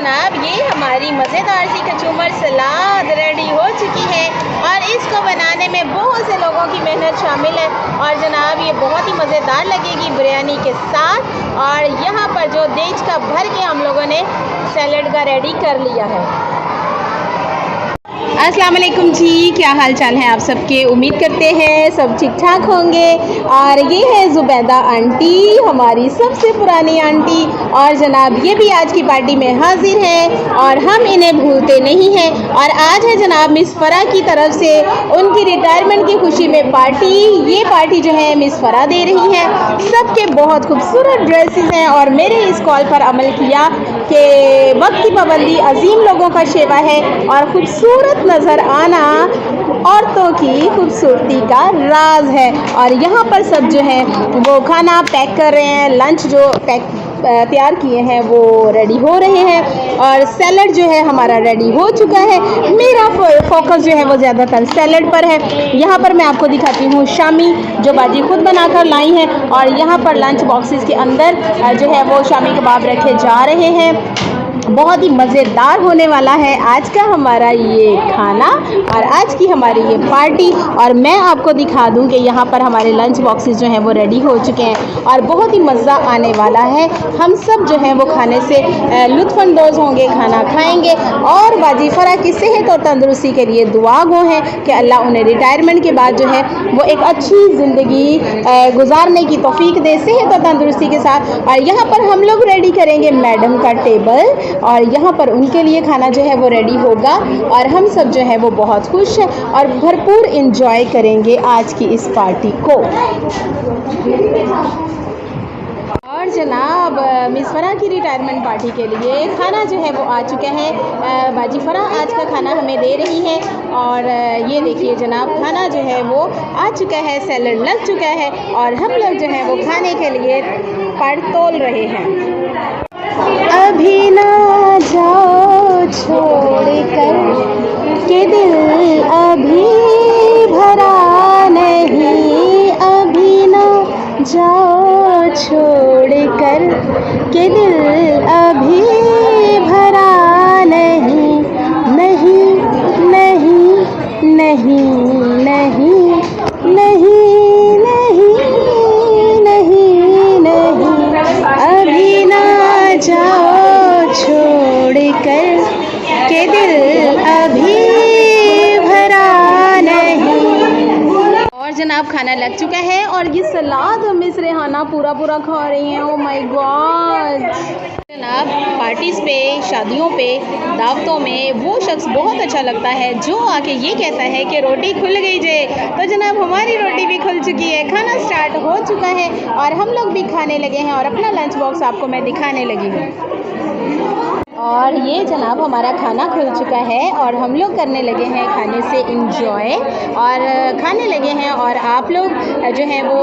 जनाब ये हमारी मज़ेदार सी कचूमर सलाद रेडी हो चुकी है और इसको बनाने में बहुत से लोगों की मेहनत शामिल है और जनाब ये बहुत ही मज़ेदार लगेगी बिरयानी के साथ। और यहाँ पर जो देज का भर के हम लोगों ने सैलड का रेडी कर लिया है। अस्सलाम वालेकुम जी, क्या हाल चाल है आप सबके। उम्मीद करते हैं सब ठीक ठाक होंगे। और ये है ज़ुबैदा आंटी, हमारी सबसे पुरानी आंटी, और जनाब ये भी आज की पार्टी में हाजिर हैं और हम इन्हें भूलते नहीं हैं। और आज है जनाब मिस फ़रा की तरफ से उनकी रिटायरमेंट की खुशी में पार्टी। ये पार्टी जो है मिस फ़रा दे रही हैं। सबके बहुत खूबसूरत ड्रेसेस हैं और मेरे इस कॉल पर अमल किया कि वक्त की पाबंदी अजीम लोगों का शेवा है और खूबसूरत नज़र आना औरतों की खूबसूरती का राज है। और यहाँ पर सब जो है वो खाना पैक कर रहे हैं, लंच जो तैयार किए हैं वो रेडी हो रहे हैं और सैलड जो है हमारा रेडी हो चुका है। मेरा फोकस जो है वो ज़्यादातर सैलड पर है। यहाँ पर मैं आपको दिखाती हूँ शामी जो बाजी खुद बनाकर लाई हैं और यहाँ पर लंच बॉक्सेस के अंदर जो है वो शामी कबाब रखे जा रहे हैं। बहुत ही मज़ेदार होने वाला है आज का हमारा ये खाना और आज की हमारी ये पार्टी। और मैं आपको दिखा दूं कि यहाँ पर हमारे लंच बॉक्सेस जो हैं वो रेडी हो चुके हैं और बहुत ही मज़ा आने वाला है। हम सब जो हैं वो खाने से लुत्फ़अंदोज़ होंगे, खाना खाएंगे और बाजी फ़रा की सेहत और तंदुरुस्ती के लिए दुआ गो हैं कि अल्लाह उन्हें रिटायरमेंट के बाद जो है वो एक अच्छी ज़िंदगी गुजारने की तौफीक दे सेहत और तंदुरुस्ती के साथ। और यहाँ पर हम लोग रेडी करेंगे मैडम का टेबल और यहाँ पर उनके लिए खाना जो है वो रेडी होगा और हम सब जो है वो बहुत खुश हैं और भरपूर इंजॉय करेंगे आज की इस पार्टी को। और जनाब मिस फ़रा की रिटायरमेंट पार्टी के लिए खाना जो है वो आ चुका है। बाजी फ़रा आज का खाना हमें दे रही हैं और ये देखिए जनाब खाना जो है वो आ चुका है, सैलड लग चुका है और हम लोग जो है वो खाने के लिए पड़तोल रहे हैं। अभी ना जाओ छोड़ कर के दिल अभी भरा नहीं, अभी ना जाओ छोड़ कर के दिल अभी भरा नहीं, नहीं नहीं नहीं नहीं नहीं नहीं नहीं नहीं, अभी ना जाओ छोड़ कर के दिल अभी भरा नहीं। और जनाब खाना लग चुका है और ये सलाद मिस रेहाना पूरा खा रही हैं। Oh my God. जनाब पार्टीज़ पे, शादियों पे, दावतों में वो शख्स बहुत अच्छा लगता है जो आके ये कहता है कि रोटी खुल गई जे। तो जनाब हमारी रोटी भी खुल चुकी है, खाना स्टार्ट हो चुका है और हम लोग भी खाने लगे हैं और अपना लंच बॉक्स आपको मैं दिखाने लगी हूँ। और ये जनाब हमारा खाना खुल चुका है और हम लोग करने लगे हैं खाने से इंजॉय और खाने लगे हैं। और आप लोग जो हैं वो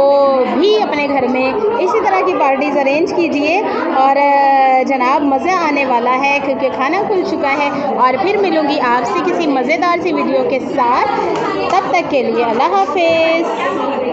भी अपने घर में इसी तरह की पार्टीज़ अरेंज कीजिए और जनाब मज़ा आने वाला है क्योंकि खाना खुल चुका है। और फिर मिलूँगी आपसे किसी मज़ेदार सी वीडियो के साथ, तब तक के लिए अल्लाह हाफ़िज़।